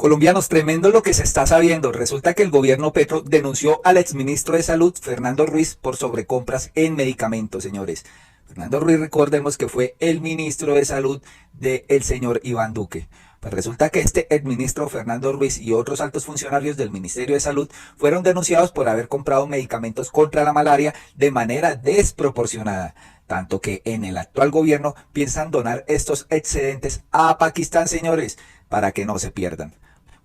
Colombianos, tremendo lo que se está sabiendo. Resulta que el gobierno Petro denunció al exministro de Salud, Fernando Ruiz, por sobrecompras en medicamentos, señores. Fernando Ruiz, recordemos que fue el ministro de Salud del señor Iván Duque. Pues resulta que este exministro Fernando Ruiz y otros altos funcionarios del Ministerio de Salud fueron denunciados por haber comprado medicamentos contra la malaria de manera desproporcionada. Tanto que en el actual gobierno piensan donar estos excedentes a Pakistán, señores, para que no se pierdan.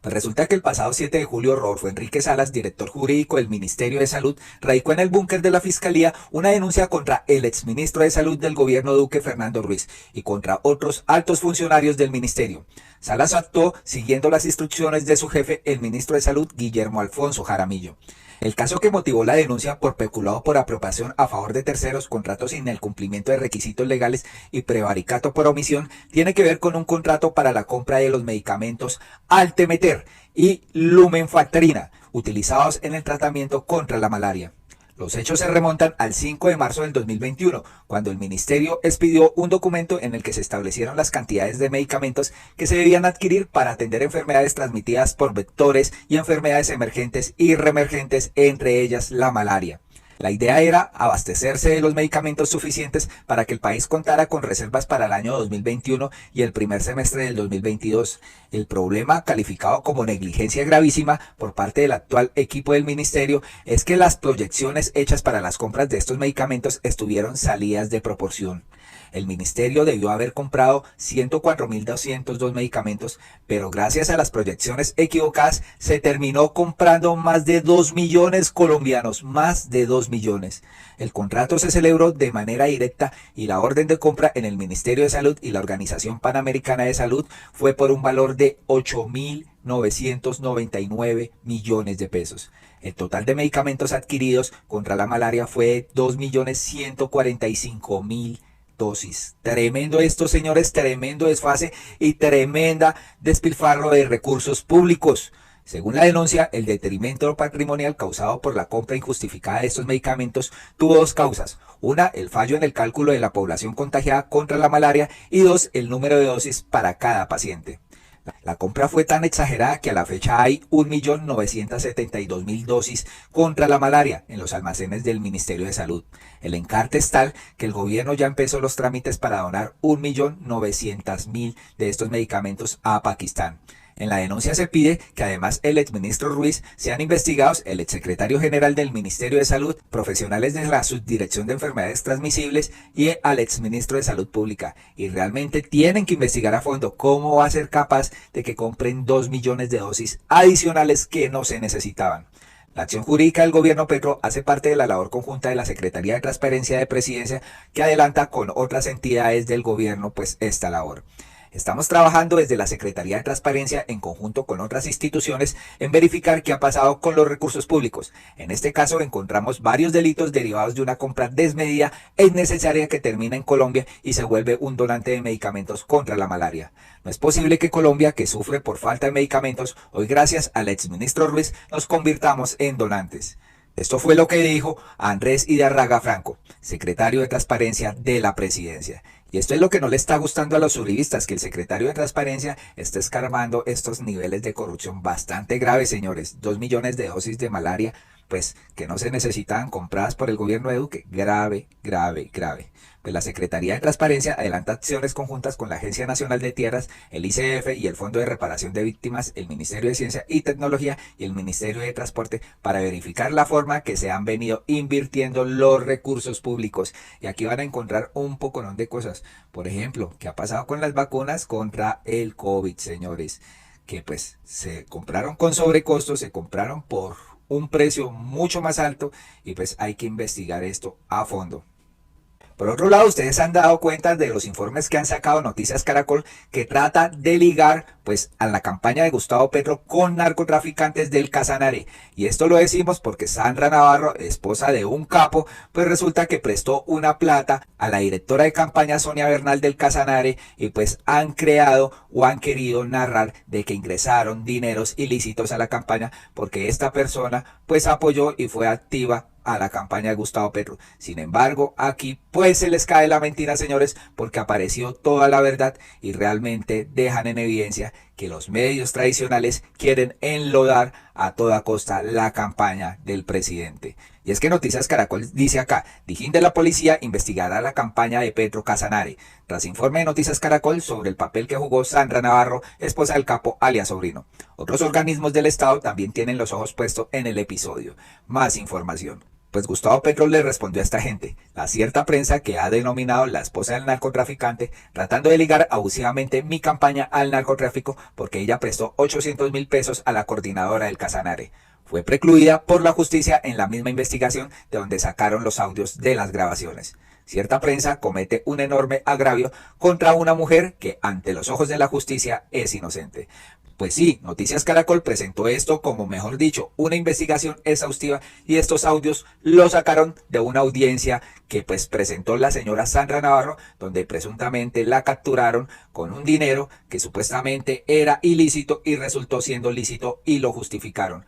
Pues resulta que el pasado 7 de julio Rodolfo Enrique Salas, director jurídico del Ministerio de Salud, radicó en el búnker de la Fiscalía una denuncia contra el exministro de Salud del gobierno Duque, Fernando Ruiz, y contra otros altos funcionarios del ministerio. Salas actuó siguiendo las instrucciones de su jefe, el ministro de Salud, Guillermo Alfonso Jaramillo. El caso que motivó la denuncia por peculado por apropiación a favor de terceros, contratos sin el cumplimiento de requisitos legales y prevaricato por omisión tiene que ver con un contrato para la compra de los medicamentos Altemeter y Lumenfantrina, utilizados en el tratamiento contra la malaria. Los hechos se remontan al 5 de marzo del 2021, cuando el ministerio expidió un documento en el que se establecieron las cantidades de medicamentos que se debían adquirir para atender enfermedades transmitidas por vectores y enfermedades emergentes y reemergentes, entre ellas la malaria. La idea era abastecerse de los medicamentos suficientes para que el país contara con reservas para el año 2021 y el primer semestre del 2022. El problema, calificado como negligencia gravísima por parte del actual equipo del ministerio, es que las proyecciones hechas para las compras de estos medicamentos estuvieron salidas de proporción. El ministerio debió haber comprado 104.202 medicamentos, pero gracias a las proyecciones equivocadas se terminó comprando más de 2 millones colombianos, más de 2 millones. El contrato se celebró de manera directa y la orden de compra en el Ministerio de Salud y la Organización Panamericana de Salud fue por un valor de 8.999 millones de pesos. El total de medicamentos adquiridos contra la malaria fue 2.145.000 dosis. Tremendo esto, señores, tremendo desfase y tremenda despilfarro de recursos públicos. Según la denuncia, el detrimento patrimonial causado por la compra injustificada de estos medicamentos tuvo dos causas. Una, el fallo en el cálculo de la población contagiada contra la malaria y dos, el número de dosis para cada paciente. La compra fue tan exagerada que a la fecha hay 1.972.000 dosis contra la malaria en los almacenes del Ministerio de Salud. El encarte es tal que el gobierno ya empezó los trámites para donar 1.900.000 de estos medicamentos a Pakistán. En la denuncia se pide que además el exministro Ruiz sean investigados el exsecretario general del Ministerio de Salud, profesionales de la Subdirección de Enfermedades Transmisibles y al exministro de Salud Pública. Y realmente tienen que investigar a fondo cómo va a ser capaz de que compren 2 millones de dosis adicionales que no se necesitaban. La acción jurídica del gobierno Petro hace parte de la labor conjunta de la Secretaría de Transparencia de Presidencia, que adelanta con otras entidades del gobierno pues esta labor. Estamos trabajando desde la Secretaría de Transparencia en conjunto con otras instituciones en verificar qué ha pasado con los recursos públicos. En este caso encontramos varios delitos derivados de una compra desmedida e innecesaria que termina en Colombia y se vuelve un donante de medicamentos contra la malaria. No es posible que Colombia, que sufre por falta de medicamentos, hoy gracias al exministro Ruiz nos convirtamos en donantes. Esto fue lo que dijo Andrés Idarraga Franco, secretario de Transparencia de la Presidencia. Y esto es lo que no le está gustando a los uribistas, que el secretario de Transparencia está escarbando estos niveles de corrupción bastante graves, señores. 2 millones de dosis de malaria, pues que no se necesitaban compradas por el gobierno de Duque. Grave, grave, grave. Pues la Secretaría de Transparencia adelanta acciones conjuntas con la Agencia Nacional de Tierras, el ICF y el Fondo de Reparación de Víctimas, el Ministerio de Ciencia y Tecnología y el Ministerio de Transporte para verificar la forma que se han venido invirtiendo los recursos públicos. Y aquí van a encontrar un poconón de cosas. Por ejemplo, ¿qué ha pasado con las vacunas contra el COVID, señores? Que pues se compraron con sobrecosto, se compraron por un precio mucho más alto y pues hay que investigar esto a fondo. Por otro lado, ustedes han dado cuenta de los informes que han sacado Noticias Caracol, que trata de ligar pues a la campaña de Gustavo Petro con narcotraficantes del Casanare. Y esto lo decimos porque Sandra Navarro, esposa de un capo, pues resulta que prestó una plata a la directora de campaña Sonia Bernal del Casanare y pues han creado o han querido narrar de que ingresaron dineros ilícitos a la campaña porque esta persona pues apoyó y fue activa a la campaña de Gustavo Petro. Sin embargo, aquí pues se les cae la mentira, señores, porque apareció toda la verdad y realmente dejan en evidencia que los medios tradicionales quieren enlodar a toda costa la campaña del presidente. Y es que Noticias Caracol dice acá: Dijín de la policía investigará la campaña de Petro Casanare. Tras informe de Noticias Caracol sobre el papel que jugó Sandra Navarro, esposa del capo alias Sobrino. Otros organismos del Estado también tienen los ojos puestos en el episodio. Más información. Pues Gustavo Petro le respondió a esta gente, la cierta prensa que ha denominado la esposa del narcotraficante, tratando de ligar abusivamente mi campaña al narcotráfico porque ella prestó 800.000 pesos a la coordinadora del Casanare. Fue precluida por la justicia en la misma investigación de donde sacaron los audios de las grabaciones. Cierta prensa comete un enorme agravio contra una mujer que ante los ojos de la justicia es inocente. Pues sí, Noticias Caracol presentó esto como, mejor dicho, una investigación exhaustiva y estos audios los sacaron de una audiencia que pues presentó la señora Sandra Navarro, donde presuntamente la capturaron con un dinero que supuestamente era ilícito y resultó siendo lícito y lo justificaron.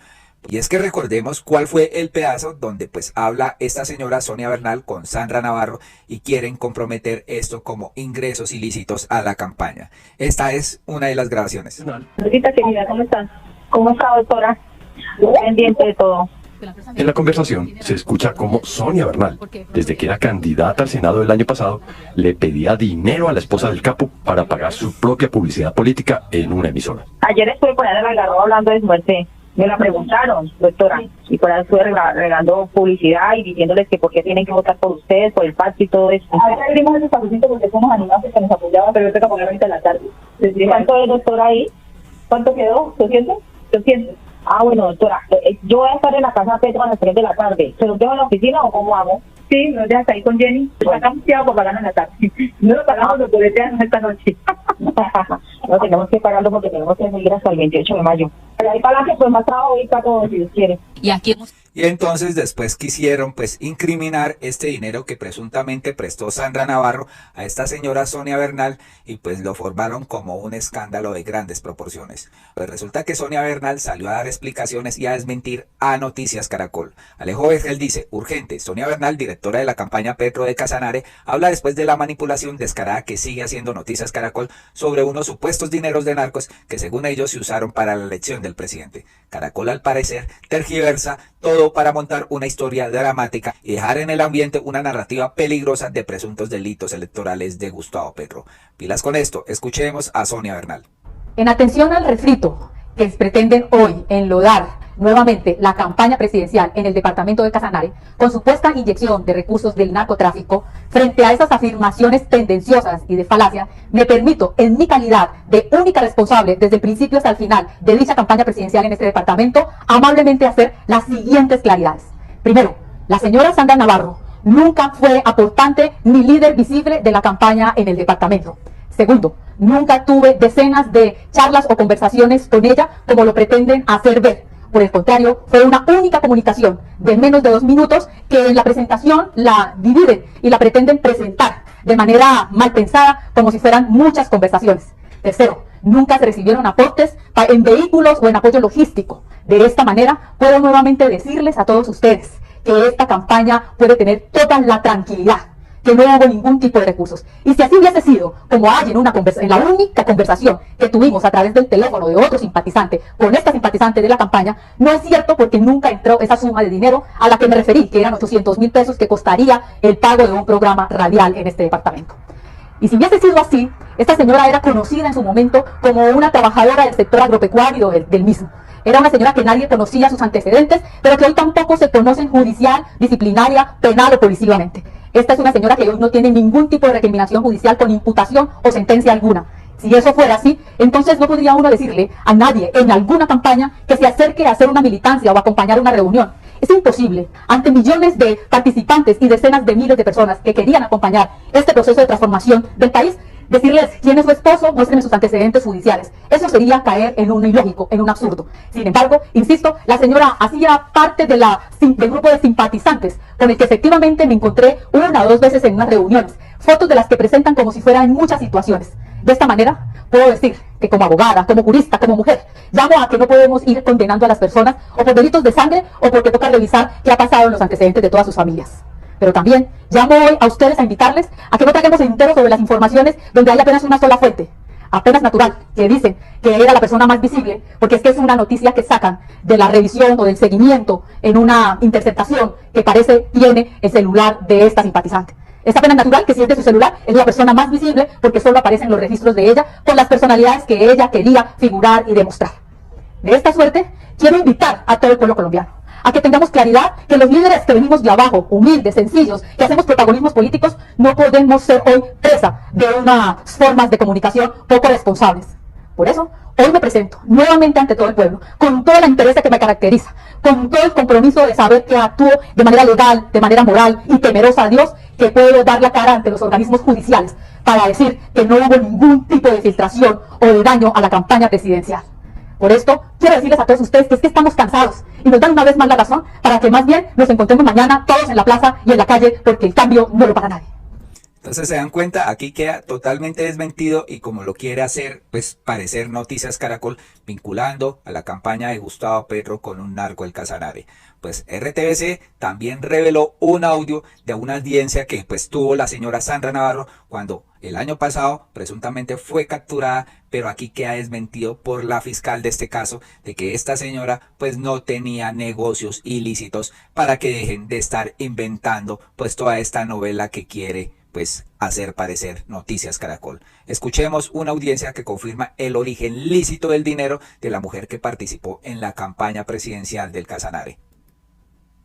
Y es que recordemos cuál fue el pedazo donde pues habla esta señora Sonia Bernal con Sandra Navarro y quieren comprometer esto como ingresos ilícitos a la campaña. Esta es una de las grabaciones. Rosita querida, ¿cómo estás? ¿Cómo está, doctora? Pendiente de todo. En la conversación se escucha cómo Sonia Bernal, desde que era candidata al Senado el año pasado, le pedía dinero a la esposa del capo para pagar su propia publicidad política en una emisora. Ayer estuve por ahí en el Algarrobo hablando de su muerte. Me la preguntaron, doctora, y por ahí estuve regando publicidad y diciéndoles que por qué tienen que votar por ustedes, por el pacto y todo eso. A ver, abrimos ese paquetito porque somos animados que nos apoyaban, pero yo tengo que poner ahorita en la tarde. ¿Cuánto es, doctora, ahí? ¿Cuánto quedó? ¿200? 200. Ah, bueno, doctora, yo voy a estar en la casa Petro a las 3 de la tarde. ¿Se los dejo en la oficina o cómo hago? Sí, nos dejas ahí con Jenny. Sacamos tiempo para pagarlo en la tarde. No lo pagamos, lo boleteamos esta noche. No tenemos que pagarlo porque tenemos que seguir hasta el 28 de mayo. Pero ahí para adelante, pues más trabajo y para todo, si Dios quiere. Y aquí hemos... Y entonces después quisieron pues incriminar este dinero que presuntamente prestó Sandra Navarro a esta señora Sonia Bernal y pues lo formaron como un escándalo de grandes proporciones. Pues resulta que Sonia Bernal salió a dar explicaciones y a desmentir a Noticias Caracol. Alejo Vergel dice: urgente, Sonia Bernal, directora de la campaña Petro de Casanare, habla después de la manipulación descarada que sigue haciendo Noticias Caracol sobre unos supuestos dineros de narcos que según ellos se usaron para la elección del presidente. Caracol al parecer tergiversa todo para montar una historia dramática y dejar en el ambiente una narrativa peligrosa de presuntos delitos electorales de Gustavo Petro. Pilas con esto, escuchemos a Sonia Bernal. En atención al refrito que pretenden hoy enlodar nuevamente la campaña presidencial en el departamento de Casanare con supuesta inyección de recursos del narcotráfico, frente a esas afirmaciones tendenciosas y de falacia, me permito, en mi calidad de única responsable desde el principio hasta el final de dicha campaña presidencial en este departamento, amablemente hacer las siguientes claridades. Primero, la señora Sandra Navarro nunca fue aportante ni líder visible de la campaña en el departamento. Segundo, nunca tuve decenas de charlas o conversaciones con ella como lo pretenden hacer ver. Por el contrario, fue una única comunicación de menos de 2 minutos que en la presentación la dividen y la pretenden presentar de manera mal pensada como si fueran muchas conversaciones. Tercero, nunca se recibieron aportes en vehículos o en apoyo logístico. De esta manera, puedo nuevamente decirles a todos ustedes que esta campaña puede tener toda la tranquilidad, que no hubo ningún tipo de recursos. Y si así hubiese sido, como hay en la única conversación que tuvimos a través del teléfono de otro simpatizante con esta simpatizante de la campaña, no es cierto porque nunca entró esa suma de dinero a la que me referí, que eran 800.000 pesos que costaría el pago de un programa radial en este departamento. Y si hubiese sido así, esta señora era conocida en su momento como una trabajadora del sector agropecuario del mismo. Era una señora que nadie conocía sus antecedentes, pero que hoy tampoco se conocen judicial, disciplinaria, penal o policivamente. Esta es una señora que hoy no tiene ningún tipo de recriminación judicial con imputación o sentencia alguna. Si eso fuera así, entonces no podría uno decirle a nadie en alguna campaña que se acerque a hacer una militancia o a acompañar una reunión. Es imposible, ante millones de participantes y decenas de miles de personas que querían acompañar este proceso de transformación del país, decirles quién es su esposo, muéstrenme sus antecedentes judiciales. Eso sería caer en un ilógico, en un absurdo. Sin embargo, insisto, la señora hacía parte del grupo de simpatizantes con el que efectivamente me encontré 1 o 2 veces en unas reuniones, fotos de las que presentan como si fueran muchas situaciones. De esta manera, puedo decir que como abogada, como jurista, como mujer, llamo a que no podemos ir condenando a las personas o por delitos de sangre o porque toca revisar qué ha pasado en los antecedentes de todas sus familias. Pero también llamo hoy a ustedes a invitarles a que no traguemos enteros sobre las informaciones donde hay apenas una sola fuente, apenas natural, que dicen que era la persona más visible, porque es que es una noticia que sacan de la revisión o del seguimiento en una interceptación que parece tiene el celular de esta simpatizante. Es apenas natural que si es de su celular es la persona más visible porque solo aparecen los registros de ella con las personalidades que ella quería figurar y demostrar. De esta suerte, quiero invitar a todo el pueblo colombiano a que tengamos claridad que los líderes que venimos de abajo, humildes, sencillos, que hacemos protagonismos políticos, no podemos ser hoy presa de unas formas de comunicación poco responsables. Por eso, hoy me presento nuevamente ante todo el pueblo, con toda la interés que me caracteriza, con todo el compromiso de saber que actúo de manera legal, de manera moral y temerosa a Dios, que puedo dar la cara ante los organismos judiciales para decir que no hubo ningún tipo de filtración o de daño a la campaña presidencial. Por esto, quiero decirles a todos ustedes que es que estamos cansados y nos dan una vez más la razón para que más bien nos encontremos mañana todos en la plaza y en la calle, porque el cambio no lo paga nadie. Entonces se dan cuenta, aquí queda totalmente desmentido y como lo quiere hacer, pues parecer Noticias Caracol vinculando a la campaña de Gustavo Petro con un narco del Casanare. Pues RTBC también reveló un audio de una audiencia que pues tuvo la señora Sandra Navarro cuando el año pasado presuntamente fue capturada, pero aquí queda desmentido por la fiscal de este caso de que esta señora pues no tenía negocios ilícitos para que dejen de estar inventando pues toda esta novela que quiere pues hacer parecer Noticias Caracol. Escuchemos una audiencia que confirma el origen lícito del dinero de la mujer que participó en la campaña presidencial del Casanare.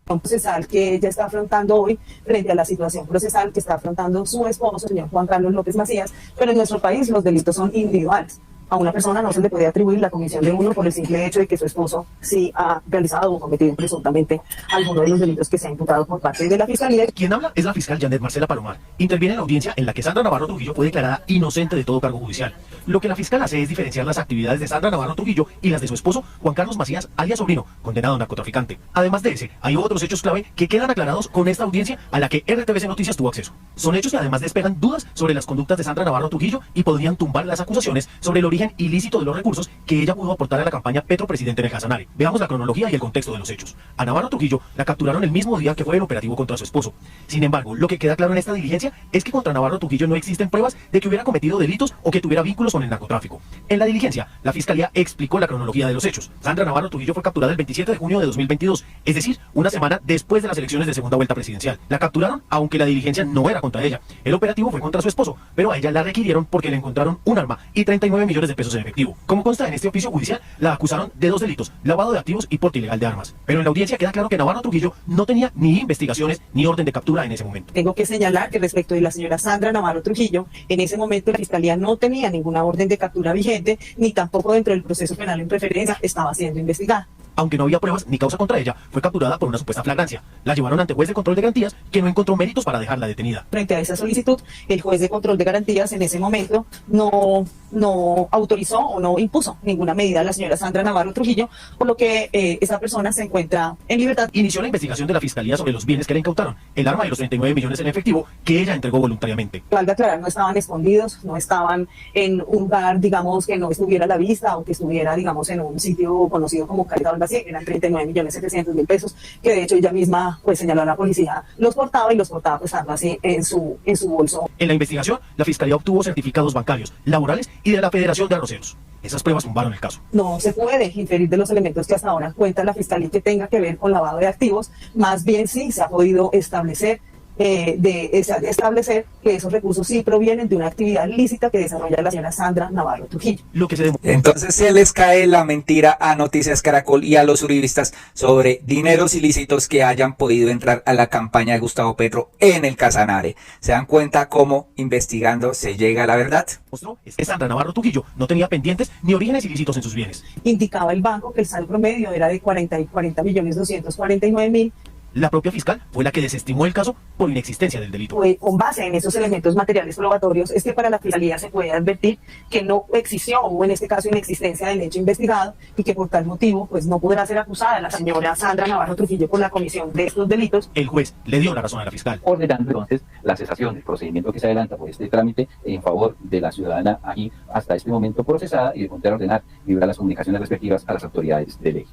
Procesal que ella está afrontando hoy frente a la situación procesal que está afrontando su esposo, señor Juan Carlos López Macías, pero en nuestro país los delitos son individuales. A una persona no se le puede atribuir la comisión de uno por el simple hecho de que su esposo sí ha realizado o cometido presuntamente alguno de los delitos que se ha imputado por parte de la Fiscalía. Quien habla es la fiscal Janet Marcela Palomar. Interviene en la audiencia en la que Sandra Navarro Trujillo fue declarada inocente de todo cargo judicial. Lo que la fiscal hace es diferenciar las actividades de Sandra Navarro Trujillo y las de su esposo Juan Carlos Macías, alias Sobrino, condenado narcotraficante. Además de ese, hay otros hechos clave que quedan aclarados con esta audiencia a la que RTBC Noticias tuvo acceso. Son hechos que además despejan dudas sobre las conductas de Sandra Navarro Trujillo y podrían tumbar las acusaciones sobre el origen ilícito de los recursos que ella pudo aportar a la campaña Petro presidente en el Casanare. Veamos la cronología y el contexto de los hechos. A Navarro Trujillo la capturaron el mismo día que fue el operativo contra su esposo. Sin embargo, lo que queda claro en esta diligencia es que contra Navarro Trujillo no existen pruebas de que hubiera cometido delitos o que tuviera vínculos con el narcotráfico. En la diligencia, la fiscalía explicó la cronología de los hechos. Sandra Navarro Trujillo fue capturada el 27 de junio de 2022, es decir, una semana después de las elecciones de segunda vuelta presidencial. La capturaron aunque la diligencia no era contra ella. El operativo fue contra su esposo, pero a ella la requirieron porque le encontraron un arma y 39 millones de pesos en efectivo. Como consta en este oficio judicial, la acusaron de 2 delitos, lavado de activos y porte ilegal de armas. Pero en la audiencia queda claro que Navarro Trujillo no tenía ni investigaciones ni orden de captura en ese momento. Tengo que señalar que respecto de la señora Sandra Navarro Trujillo, en ese momento la Fiscalía no tenía ninguna orden de captura vigente, ni tampoco dentro del proceso penal en preferencia estaba siendo investigada. Aunque no había pruebas ni causa contra ella, fue capturada por una supuesta flagrancia. La llevaron ante juez de control de garantías, que no encontró méritos para dejarla detenida. Frente a esa solicitud, el juez de control de garantías en ese momento no autorizó o no impuso ninguna medida a la señora Sandra Navarro Trujillo, por lo que esa persona se encuentra en libertad. Inició la investigación de la Fiscalía sobre los bienes que le incautaron, el arma y los 39 millones en efectivo que ella entregó voluntariamente. Valga aclarar, no estaban escondidos, no estaban en un lugar, digamos, que no estuviera a la vista o que estuviera, digamos, en un sitio conocido como Caleta o algo así. Eran 39.700.000 pesos, que de hecho ella misma pues señaló a la policía, los portaba pues algo así en su bolso. En la investigación, la Fiscalía obtuvo certificados bancarios, laborales y de la Federación de Arroceros. Esas pruebas tumbaron el caso. No se puede inferir de los elementos que hasta ahora cuenta la Fiscalía que tenga que ver con lavado de activos, más bien sí se ha podido establecer que esos recursos sí provienen de una actividad lícita que desarrolla la señora Sandra Navarro Trujillo. Entonces se les cae la mentira a Noticias Caracol y a los uribistas sobre dineros ilícitos que hayan podido entrar a la campaña de Gustavo Petro en el Casanare. ¿Se dan cuenta cómo investigando se llega a la verdad? Sandra Navarro Trujillo no tenía pendientes ni orígenes ilícitos en sus bienes. Indicaba el banco que el saldo promedio era de 40.249.000 La propia fiscal fue la que desestimó el caso por inexistencia del delito. Con base en esos elementos materiales probatorios es que para la Fiscalía se puede advertir que no existió, o en este caso inexistencia del hecho investigado, y que por tal motivo pues no podrá ser acusada la señora Sandra Navarro Trujillo por la comisión de estos delitos. El juez le dio la razón a la fiscal, ordenando entonces la cesación del procedimiento que se adelanta por este trámite en favor de la ciudadana aquí hasta este momento procesada, y de contar ordenar liberar las comunicaciones respectivas a las autoridades de ley.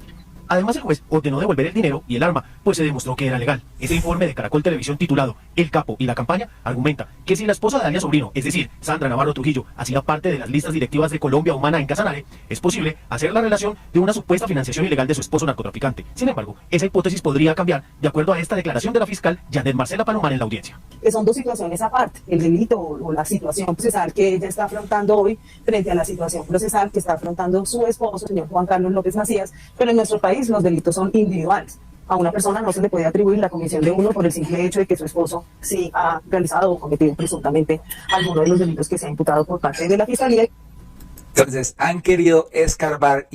Además, el juez ordenó devolver el dinero y el arma, pues se demostró que era legal. Ese informe de Caracol Televisión titulado El Capo y la Campaña argumenta que si la esposa de alias Sobrino, es decir, Sandra Navarro Trujillo, hacía parte de las listas directivas de Colombia Humana en Casanare, es posible hacer la relación de una supuesta financiación ilegal de su esposo narcotraficante. Sin embargo, esa hipótesis podría cambiar de acuerdo a esta declaración de la fiscal Janet Marcela Palomar en la audiencia. Que son dos situaciones aparte, el delito o la situación procesal que ella está afrontando hoy frente a la situación procesal que está afrontando su esposo, señor Juan Carlos López Macías, pero en nuestro país los delitos son individuales. A una persona no se le puede atribuir la comisión de uno por el simple hecho de que su esposo sí ha realizado o cometido presuntamente alguno de los delitos que se ha imputado por parte de la Fiscalía. Entonces han querido escarbar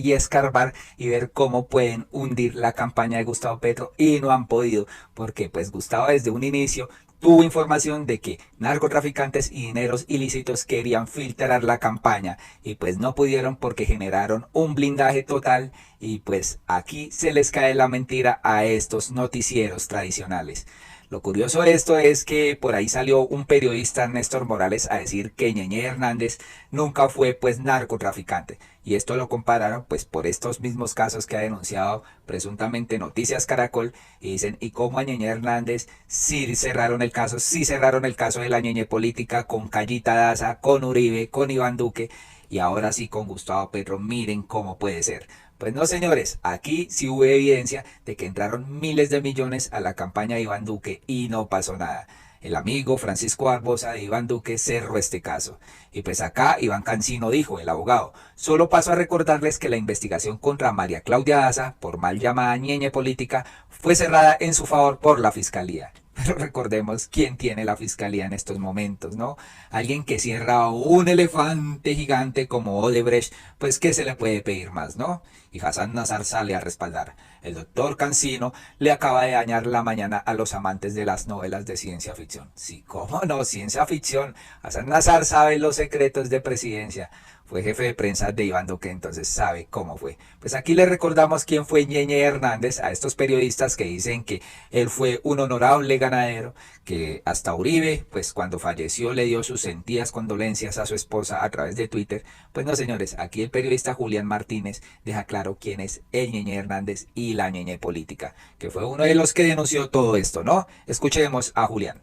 y ver cómo pueden hundir la campaña de Gustavo Petro y no han podido, porque pues Gustavo desde un inicio tuvo información de que narcotraficantes y dineros ilícitos querían filtrar la campaña y pues no pudieron porque generaron un blindaje total, y pues aquí se les cae la mentira a estos noticieros tradicionales. Lo curioso de esto es que por ahí salió un periodista, Néstor Morales, a decir que Ñeñe Hernández nunca fue pues narcotraficante, y esto lo compararon pues por estos mismos casos que ha denunciado presuntamente Noticias Caracol, y dicen, ¿y cómo a Ñeñe Hernández sí cerraron el caso de la Ñeñe política con Callita Daza, con Uribe, con Iván Duque, y ahora sí con Gustavo Petro? Miren cómo puede ser. Pues no, señores, aquí sí hubo evidencia de que entraron miles de millones a la campaña de Iván Duque y no pasó nada. El amigo Francisco Barbosa de Iván Duque cerró este caso. Y pues acá Iván Cancino dijo, el abogado, solo paso a recordarles que la investigación contra María Claudia Daza, por mal llamada Ñeñe política, fue cerrada en su favor por la Fiscalía. Pero recordemos quién tiene la Fiscalía en estos momentos, ¿no? Alguien que cierra un elefante gigante como Odebrecht, pues ¿qué se le puede pedir más, no? Y Hassan Nazar sale a respaldar. El doctor Cancino le acaba de dañar la mañana a los amantes de las novelas de ciencia ficción. Sí, cómo no, ciencia ficción. Hassan Nazar sabe los secretos de presidencia. Fue jefe de prensa de Iván Duque, entonces sabe cómo fue. Pues aquí le recordamos quién fue Ñeñe Hernández a estos periodistas que dicen que él fue un honorable ganadero, que hasta Uribe, pues cuando falleció le dio sus sentidas condolencias a su esposa a través de Twitter. Pues no, señores, aquí el periodista Julián Martínez deja claro quién es el Ñeñe Hernández y la Ñeñe política, que fue uno de los que denunció todo esto, ¿no? Escuchemos a Julián.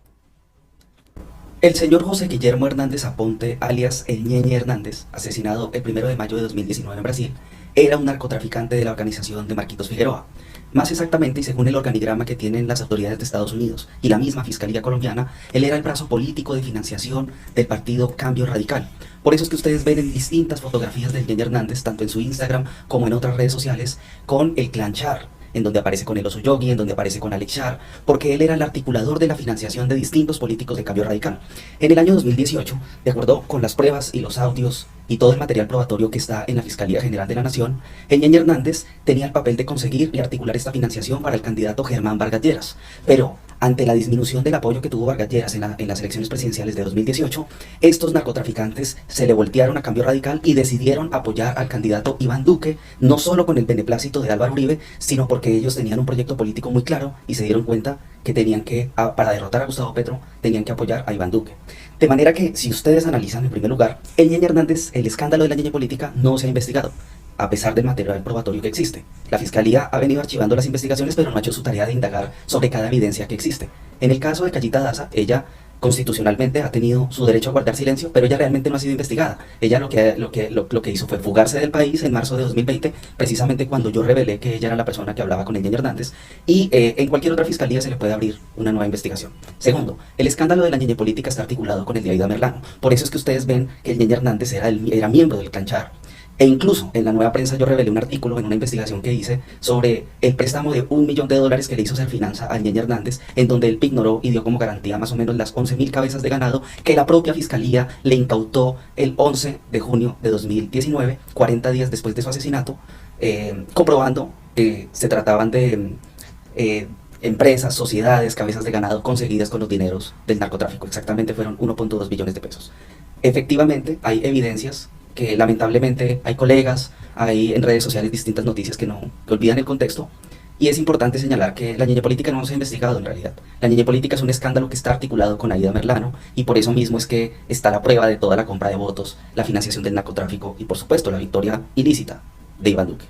El señor José Guillermo Hernández Aponte, alias el Ñeñe Hernández, asesinado el 1 de mayo de 2019 en Brasil, era un narcotraficante de la organización de Marquitos Figueroa. Más exactamente, y según el organigrama que tienen las autoridades de Estados Unidos y la misma Fiscalía colombiana, él era el brazo político de financiación del partido Cambio Radical. Por eso es que ustedes ven en distintas fotografías del Ñeñe Hernández, tanto en su Instagram como en otras redes sociales, con el clan Char, en donde aparece con el Oso Yogi, en donde aparece con Alex Char, porque él era el articulador de la financiación de distintos políticos de Cambio Radical. En el año 2018, de acuerdo con las pruebas y los audios y todo el material probatorio que está en la Fiscalía General de la Nación, el Ñeñe Hernández tenía el papel de conseguir y articular esta financiación para el candidato Germán Vargas Lleras, pero ante la disminución del apoyo que tuvo Vargas Lleras en las elecciones presidenciales de 2018, estos narcotraficantes se le voltearon a Cambio Radical y decidieron apoyar al candidato Iván Duque, no solo con el beneplácito de Álvaro Uribe, sino porque ellos tenían un proyecto político muy claro y se dieron cuenta que tenían que, para derrotar a Gustavo Petro, tenían que apoyar a Iván Duque. De manera que, si ustedes analizan en primer lugar, el Ñeñe Hernández, el escándalo de la Ñeñe política no se ha investigado, a pesar del material probatorio que existe. La Fiscalía ha venido archivando las investigaciones, pero no ha hecho su tarea de indagar sobre cada evidencia que existe. En el caso de Callita Daza, ella constitucionalmente ha tenido su derecho a guardar silencio, pero ella realmente no ha sido investigada. Ella lo que hizo fue fugarse del país en marzo de 2020, precisamente cuando yo revelé que ella era la persona que hablaba con el Ñeñe Hernández, y en cualquier otra fiscalía se le puede abrir una nueva investigación. Segundo, el escándalo de la Ñeñe política está articulado con el de Aida Merlano. Por eso es que ustedes ven que el Ñeñe Hernández era miembro del clan Char. E incluso en la Nueva Prensa yo revelé un artículo en una investigación que hice sobre el préstamo de $1 millón que le hizo Serfinanza al Ñeñe Hernández, en donde él ignoró y dio como garantía más o menos las 11.000 cabezas de ganado que la propia Fiscalía le incautó el 11 de junio de 2019, 40 días después de su asesinato, comprobando que se trataban de empresas, sociedades, cabezas de ganado conseguidas con los dineros del narcotráfico. Exactamente fueron 1.2 billones de pesos. Efectivamente, hay evidencias que lamentablemente hay colegas, hay en redes sociales distintas noticias que olvidan el contexto. Y es importante señalar que la ñeñe política no se ha investigado en realidad. La ñeñe política es un escándalo que está articulado con Aida Merlano y por eso mismo es que está la prueba de toda la compra de votos, la financiación del narcotráfico y por supuesto la victoria ilícita de Iván Duque.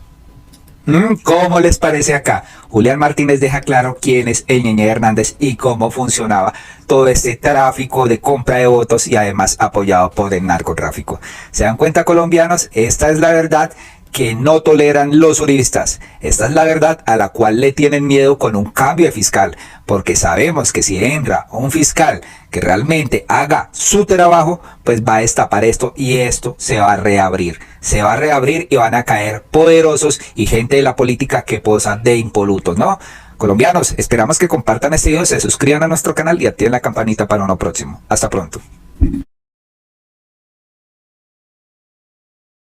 ¿Cómo les parece acá? Julián Martínez deja claro quién es el Ñeñe Hernández y cómo funcionaba todo este tráfico de compra de votos y además apoyado por el narcotráfico. ¿Se dan cuenta, colombianos? Esta es la verdad que no toleran los uribistas. Esta es la verdad a la cual le tienen miedo con un cambio de fiscal, porque sabemos que si entra un fiscal que realmente haga su trabajo, pues va a destapar esto y esto se va a reabrir. Se va a reabrir y van a caer poderosos y gente de la política que posa de impolutos, ¿no? Colombianos, esperamos que compartan este video, se suscriban a nuestro canal y activen la campanita para uno próximo. Hasta pronto.